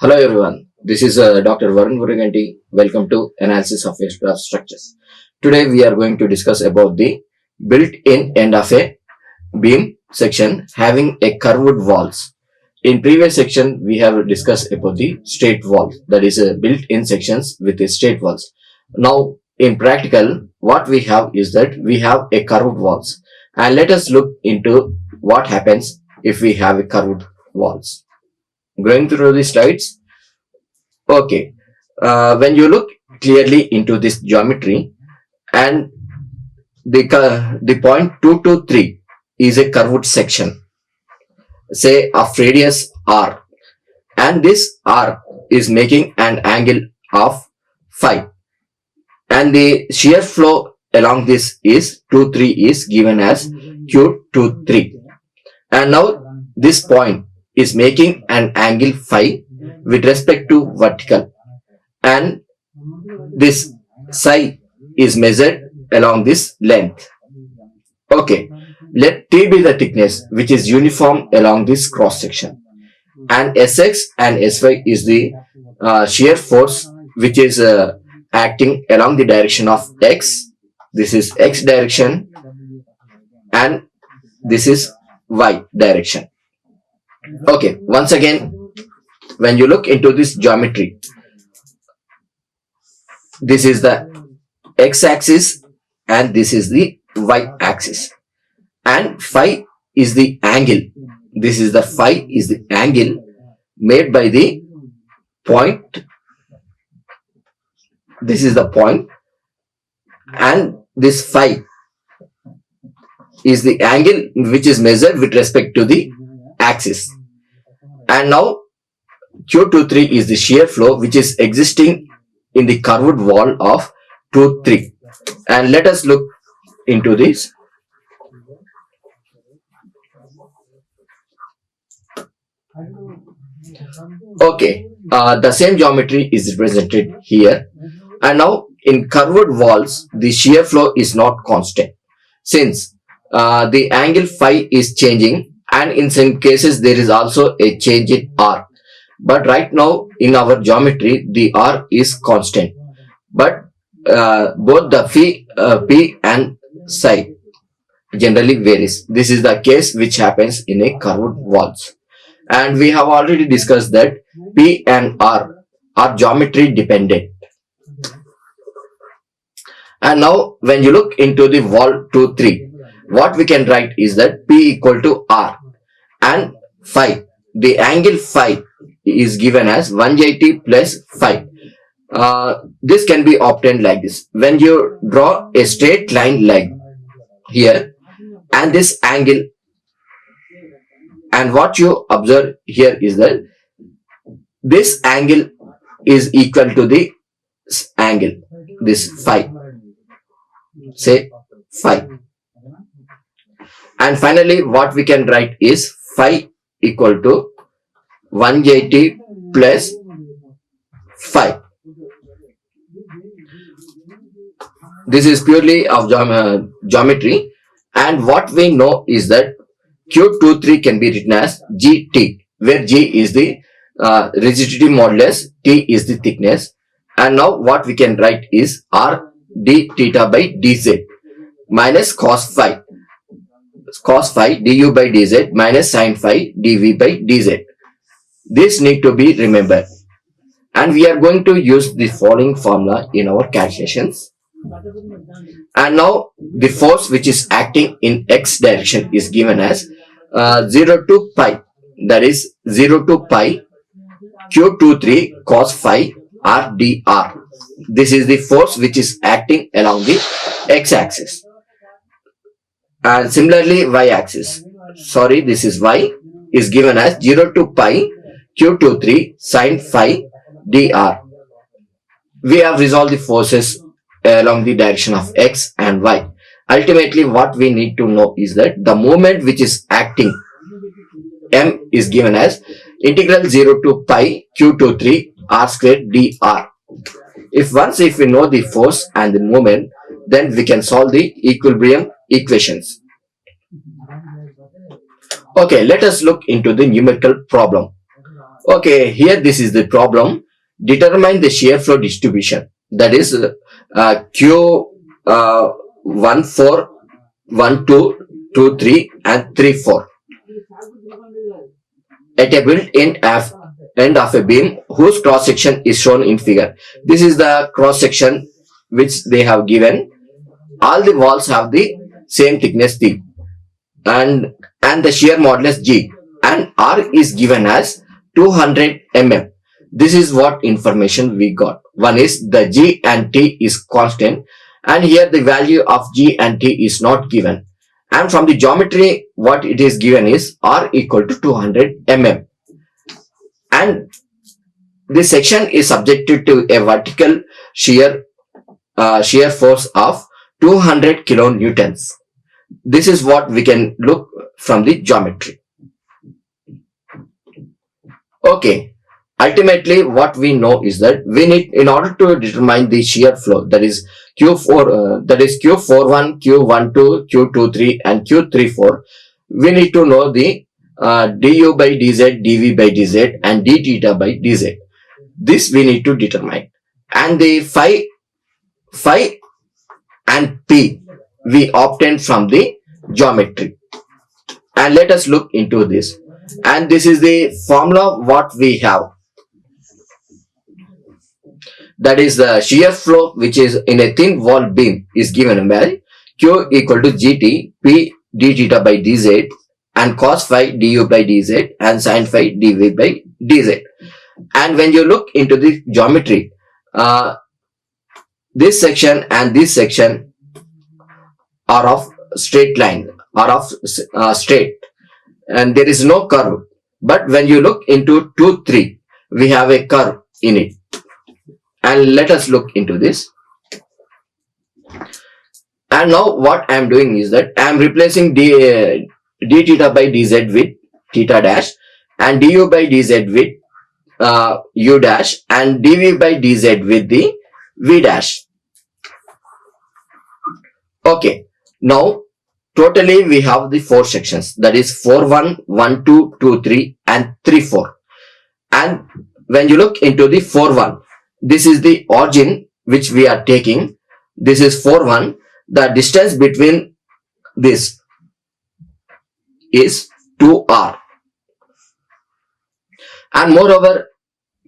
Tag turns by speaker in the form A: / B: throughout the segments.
A: Hello everyone, this is Dr. Varun Muruganti. Welcome to Analysis of Aircraft Structures. Today we are going to discuss about the built-in end of a beam section having a curved walls. In previous section we have discussed about the straight walls, that is built-in sections with a straight walls. Now in practical what we have is that we have a curved walls, and let us look into what happens if we have a curved walls. Going through the slides. Okay, when you look clearly into this geometry, and the point 2 to 3 is a curved section, say of radius r, and this r is making an angle of phi, and the shear flow along this is 2 3 is given as q23, and now this point is making an angle phi with respect to vertical, and this psi is measured along this length. Okay, let T be the thickness which is uniform along this cross section, and Sx and Sy is the shear force which is acting along the direction of x. This is x direction and this is y direction. Okay, once again, when you look into this geometry, this is the x-axis and this is the y-axis, and phi is the angle. This is the phi is the angle made by the point. This is the point, and this phi is the angle which is measured with respect to the axis. And now Q23 is the shear flow which is existing in the curved wall of 2 3, and let us look into this. Okay, the same geometry is represented here, and now in curved walls the shear flow is not constant, since the angle phi is changing, and in some cases there is also a change in r. But right now in our geometry the r is constant, but both the p and psi generally varies. This is the case which happens in a curved walls, and we have already discussed that p and r are geometry dependent. And now when you look into the wall 2 3, what we can write is that p equal to r, and phi, the angle phi is given as 180 plus phi. This can be obtained like this. When you draw a straight line like here, and this angle, and what you observe here is that this angle is equal to the angle, this phi, say phi. And finally what we can write is phi equal to 180 plus phi. This is purely of geometry, and what we know is that Q23 can be written as GT, where G is the rigidity modulus, T is the thickness, and now what we can write is R d theta by dz minus cos phi du by dz minus sin phi dv by dz. This need to be remembered, and we are going to use the following formula in our calculations. And now the force which is acting in x direction is given as 0 to pi, that is 0 to pi q23 cos phi r dr. This is the force which is acting along the x-axis, and similarly y-axis, sorry, this is y, is given as 0 to pi q23 sin phi dr. We have resolved the forces along the direction of x and y. Ultimately what we need to know is that the moment which is acting m is given as integral 0 to pi q23 r squared dr. If we know the force and the moment, then we can solve the equilibrium equations. Okay, let us look into the numerical problem. Okay, here this is the problem. Determine the shear flow distribution. That is Q 1 4 1 2 2 3 and 3 4 at a built-in end of a beam whose cross section is shown in figure. This is the cross section which they have given. All the walls have the same thickness T and the shear modulus G, and R is given as 200 mm. This is what information we got. One is the G and T is constant, and here the value of G and T is not given. And from the geometry, what it is given is R equal to 200 mm. And this section is subjected to a vertical shear force of 200 kilonewtons. This is what we can look from the geometry. Okay. Ultimately, what we know is that we need, in order to determine the shear flow, that is Q4, that is Q41, Q12, Q23, and Q34, we need to know the du by dz, dv by dz, and d theta by dz. This we need to determine. And the phi and p we obtained from the geometry. And let us look into this. And this is the formula what we have. That is the shear flow which is in a thin wall beam is given by Q equal to Gt P d theta by dz and cos phi du by dz and sin phi dv by dz. And when you look into the geometry, this section and this section are of straight line, are of straight, and there is no curve. But when you look into 2, 3, we have a curve in it. And let us look into this. And now what I am doing is that I am replacing d theta by dz with theta dash, and du by dz with u dash, and dv by dz with the v dash. Okay, now totally we have the 4 sections, that is 4 1, 1 2, 2 3 and 3 4. And when you look into the 4 1, this is the origin which we are taking. This is 4 1. The distance between this is 2r. And moreover,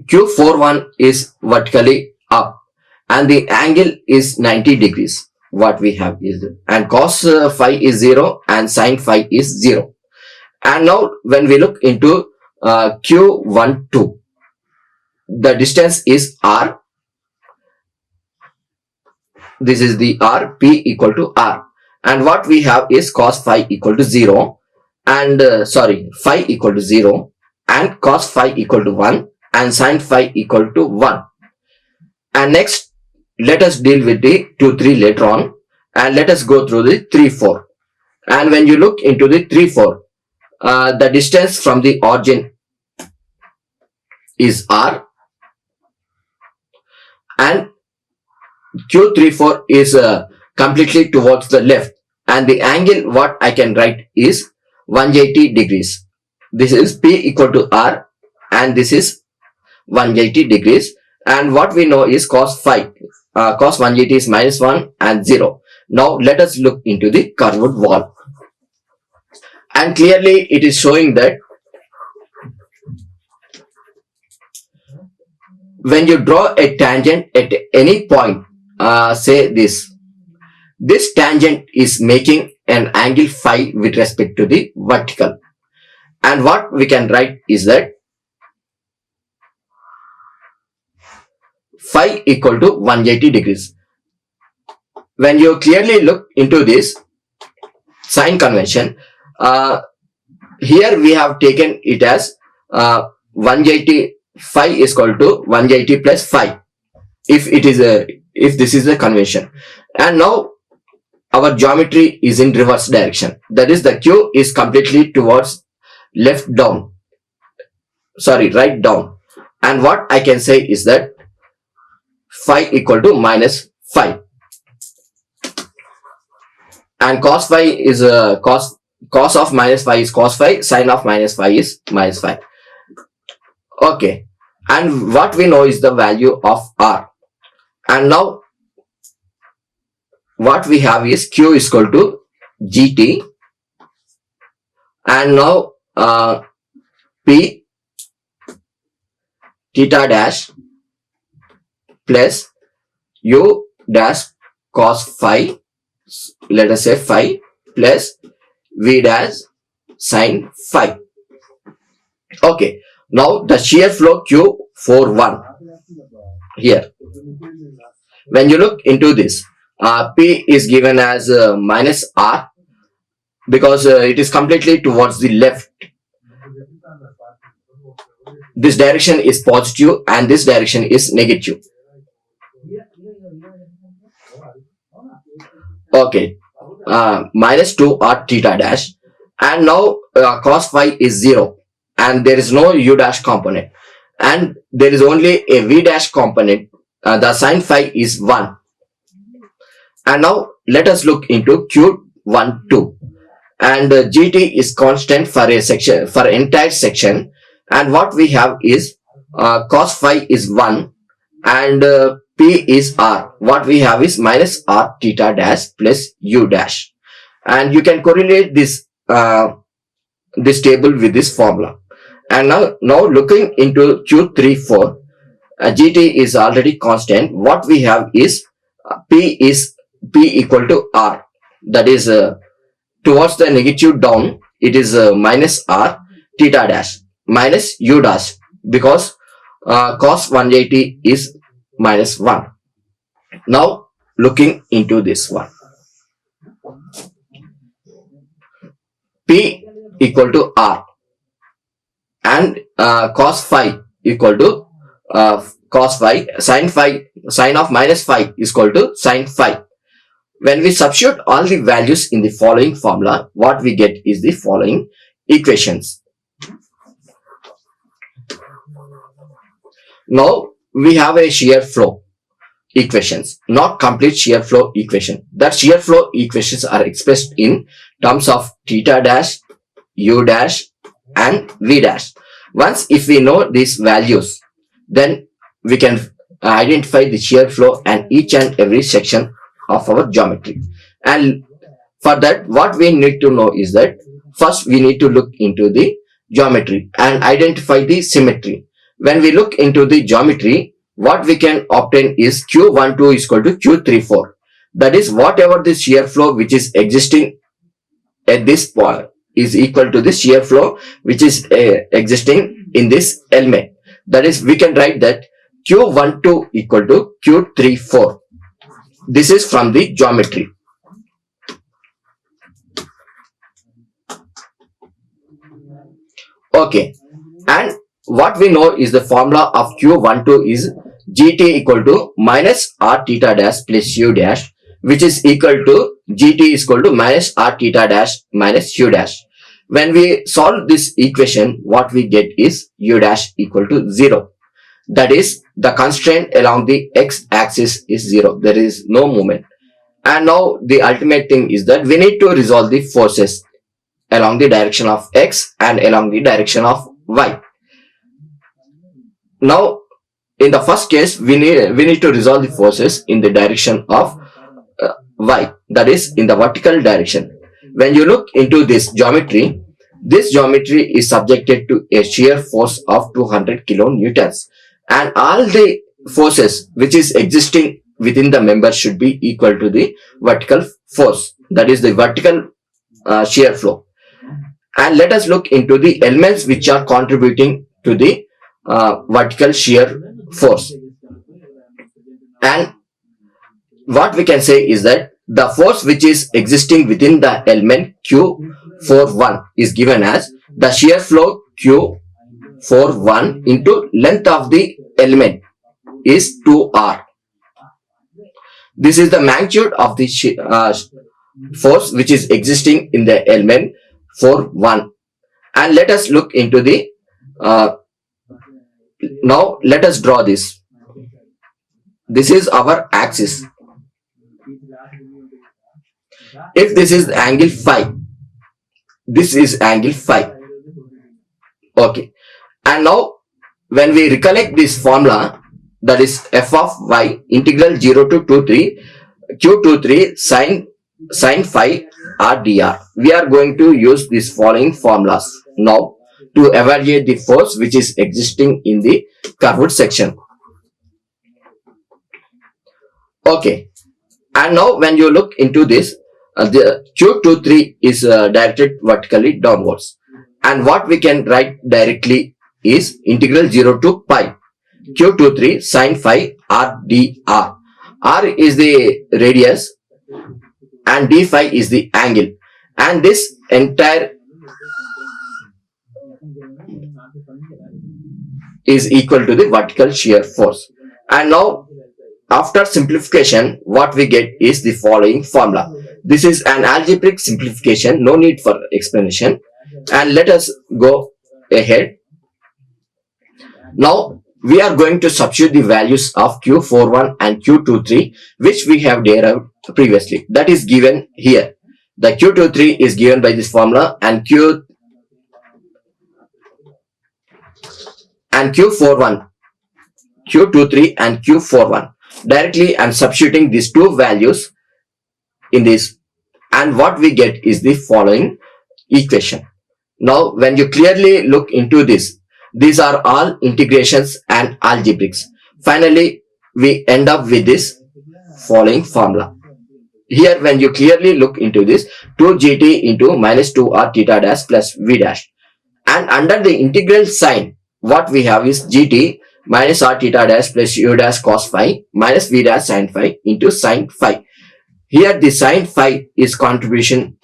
A: Q41 is vertically up and the angle is 90 degrees. What we have is, and cos phi is 0 and sin phi is 0. And now when we look into Q12, the distance is r. This is the r, p equal to r, and what we have is cos phi equal to 0 and phi equal to 0 and cos phi equal to 1 and sin phi equal to 1. And next let us deal with the 2 3 later on, and let us go through the 3 4. And when you look into the 3 4, the distance from the origin is r, and Q34 is completely towards the left, and the angle what I can write is 180 degrees. This is P equal to R and this is 180 degrees, and what we know is cos phi, cos 180 is minus 1 and 0. Now let us look into the curved wall, and clearly it is showing that when you draw a tangent at any point, say this tangent is making an angle phi with respect to the vertical, and what we can write is that phi equal to 180 degrees. When you clearly look into this sign convention, here we have taken it as 180 phi is equal to 180 plus phi, if this is a convention. And now our geometry is in reverse direction, that is the Q is completely towards right down, and what I can say is that phi equal to minus phi, and cos phi is cos of minus phi is cos phi, sin of minus phi is minus phi. Okay, and what we know is the value of R. And now what we have is Q is equal to GT, and now P theta dash plus U dash cos phi, let us say phi, plus V dash sin phi. Okay, now the shear flow Q41 here. When you look into this, P is given as minus R because it is completely towards the left. This direction is positive and this direction is negative. Okay, minus 2 R theta dash, and now cos phi is 0 and there is no U dash component and there is only a V dash component. The sin phi is 1. And now let us look into Q12, and GT is constant for a section, for entire section, and what we have is cos phi is 1 and P is R. What we have is minus R theta dash plus U dash, and you can correlate this this table with this formula. And now looking into Q34, GT is already constant. What we have is P equal to R, that is towards the negative down it is minus R theta dash minus U dash because cos 180 is minus 1. Now looking into this one, P equal to R and cos phi equal to cos phi, sin of minus phi is equal to sin phi. When we substitute all the values in the following formula, what we get is the following equations. Now we have a shear flow equations, not complete shear flow equation. That shear flow equations are expressed in terms of theta dash, U dash and V dash. Once if we know these values, then we can identify the shear flow and each and every section of our geometry. And for that, what we need to know is that first we need to look into the geometry and identify the symmetry. When we look into the geometry, what we can obtain is Q12 is equal to Q34. That is, whatever the shear flow which is existing at this point is equal to the shear flow which is existing in this element. That is, we can write that Q12 equal to Q34. This is from the geometry. Okay, and what we know is the formula of Q12 is GT equal to minus R theta dash plus U dash, which is equal to GT is equal to minus R theta dash minus U dash. When we solve this equation, what we get is U dash equal to 0. That is, the constraint along the x-axis is 0. There is no movement. And now the ultimate thing is that we need to resolve the forces along the direction of x and along the direction of y. Now, in the first case, we need to resolve the forces in the direction of y, that is in the vertical direction. When you look into this geometry is subjected to a shear force of 200 kilonewtons, and all the forces which is existing within the member should be equal to the vertical force, that is the vertical shear flow. And let us look into the elements which are contributing to the vertical shear force. And what we can say is that the force which is existing within the element Q41 is given as the shear flow Q41 into length of the element is 2R. This is the magnitude of the force which is existing in the element 41. And let us look into the now let us draw this. This is our axis. If this is angle phi, this is angle phi. Okay, and now when we recollect this formula, that is f of y integral 0 to 2 3 q23 sine phi r dr. We are going to use these following formulas now to evaluate the force which is existing in the curved section. Okay, and now when you look into this, the q23 is directed vertically downwards, and what we can write directly is integral 0 to pi q23 sine phi r dr. R is the radius and d phi is the angle, and this entire is equal to the vertical shear force. And now after simplification, what we get is the following formula. This is an algebraic simplification, no need for explanation, and let us go ahead. Now we are going to substitute the values of q41 and q23 which we have derived previously. That is given here. The q23 is given by this formula, and q41, q23 and q41. Directly I am substituting these two values in this, and what we get is the following equation. Now when you clearly look into this, these are all integrations and algebraics. Finally we end up with this following formula. Here when you clearly look into this, 2gt into minus 2r theta dash plus v dash, and under the integral sign what we have is gt minus r theta dash plus u dash cos phi minus v dash sin phi into sin phi. Here the sin phi is contributing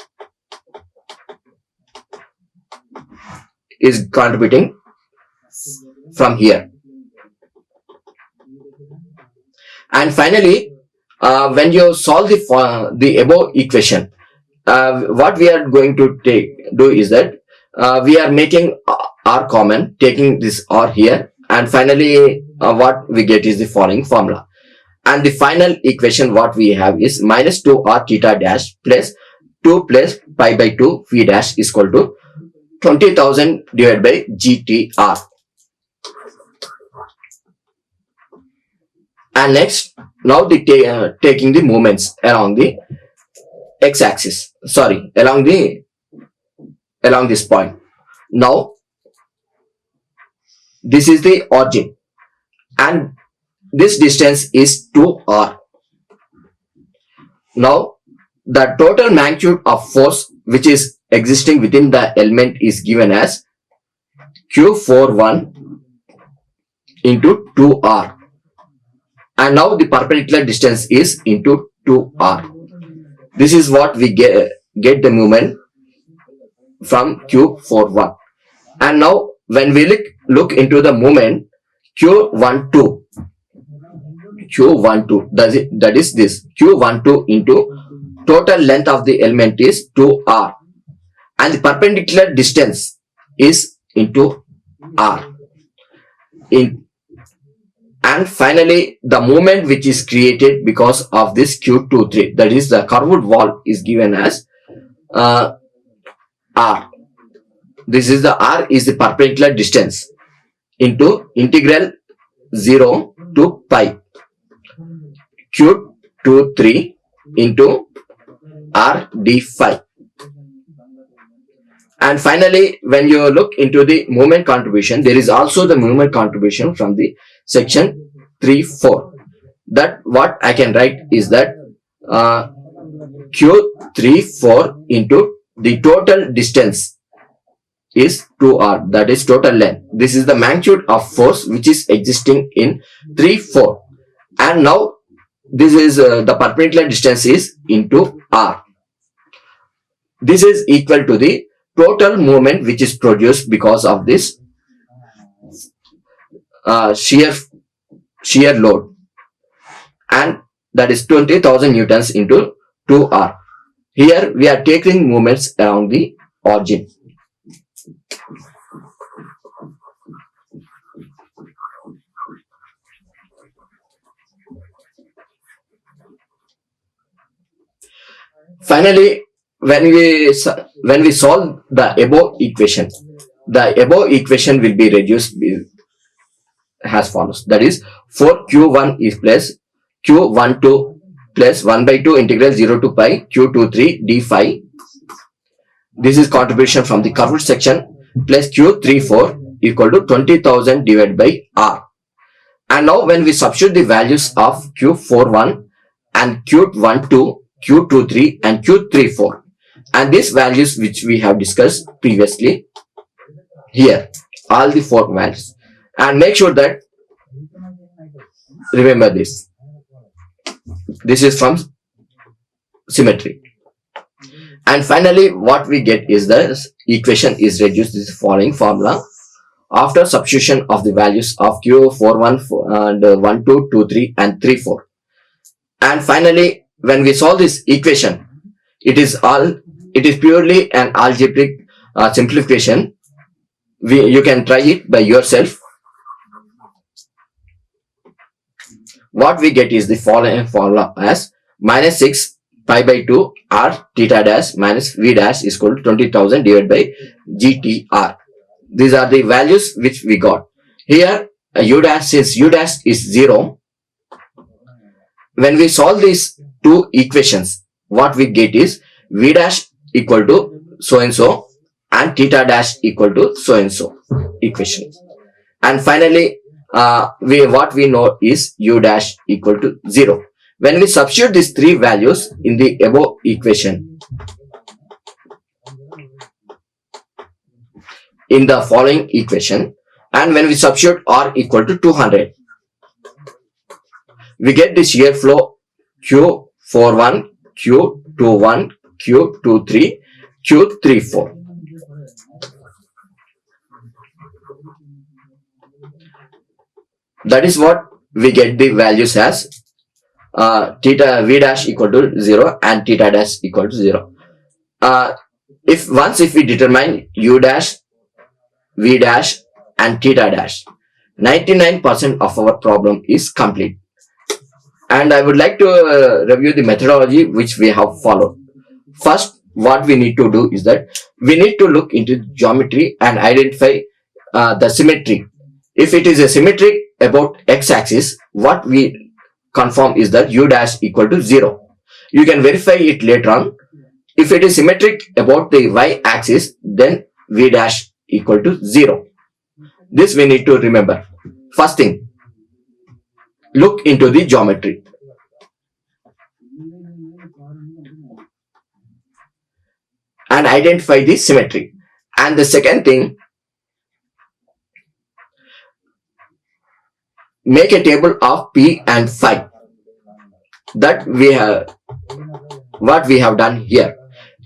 A: from here. And finally when you solve the above equation, what we are going to do is that we are making r common, taking this r here, and finally what we get is the following formula. And the final equation what we have is minus 2r theta dash plus 2 plus pi by 2 v dash is equal to 20,000 divided by gtr. And next, now the taking the moments along the x-axis, sorry, along this point. Now this is the origin, and this distance is 2r. Now the total magnitude of force which is existing within the element is given as q41 into 2r, and now the perpendicular distance is into 2r. This is what we get the moment from q41. And now when we look into the moment q12, that is this q12 into total length of the element is 2r, and the perpendicular distance is into r. And finally the moment which is created because of this q23, that is the curved wall, is given as r. This is the r is the perpendicular distance into integral 0 to pi q23 into r d phi. And finally when you look into the moment contribution, there is also the moment contribution from the section 3-4. That what I can write is that q34 into the total distance is 2r, that is total length. This is the magnitude of force which is existing in 3-4, and now this is the perpendicular distance is into r. This is equal to the total moment which is produced because of this shear load, and that is 20,000 newtons into 2r. Here we are taking moments around the origin. Finally, when we solve the above equation will be reduced as follows. That is 4q1 is plus q12 plus 1 by 2 integral 0 to pi q23 d phi. This is contribution from the curved section plus q34 equal to 20,000 divided by r. And now when we substitute the values of q41 and q12, q23 and q34 and these values which we have discussed previously here, all the 4 values, and make sure that remember this is from symmetry. And finally what we get is the equation is reduced to the following formula after substitution of the values of q41 and 1 2 2 3 and 3 4. And finally when we solve this equation, it is purely an algebraic simplification. You can try it by yourself. What we get is the following formula as minus 6 pi by 2 r theta dash minus v dash is equal to 20,000 divided by gtr. These are the values which we got. Here u dash, since u dash is 0, when we solve these two equations, what we get is v dash equal to so and so and theta dash equal to so and so equation. And finally what we know is u dash equal to 0. When we substitute these 3 values in the above equation in the following equation, and when we substitute r equal to 200, we get the shear flow q41, q21, q23, q34. That is what we get the values as theta v dash equal to 0 and theta dash equal to 0. If we determine u dash, v dash and theta dash, 99% of our problem is complete. And I would like to review the methodology which we have followed. First, what we need to do is that we need to look into geometry and identify the symmetry. If it is a symmetry about x-axis, what we confirm is that u dash equal to 0. You can verify it later on. If it is symmetric about the y-axis, then v dash equal to 0. This we need to remember. First thing, look into the geometry. And identify the symmetry. And the second thing, make a table of p and phi. That we have what we have done here.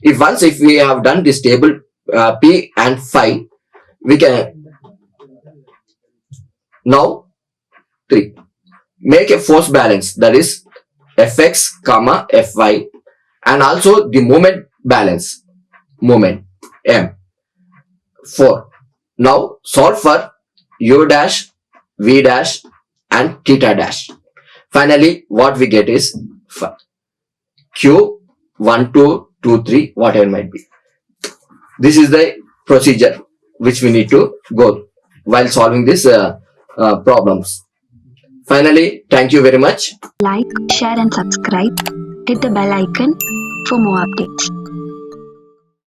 A: If we have done this table p and phi, we can now 3 make a force balance, that is fx comma fy, and also the moment balance, moment m. 4. Now solve for u dash, v dash and theta dash. Finally what we get is q 1 2 2 3 whatever might be. This is the procedure which we need to go while solving these problems. Finally, thank you very much.
B: Like, share and subscribe. Hit the bell icon for more updates.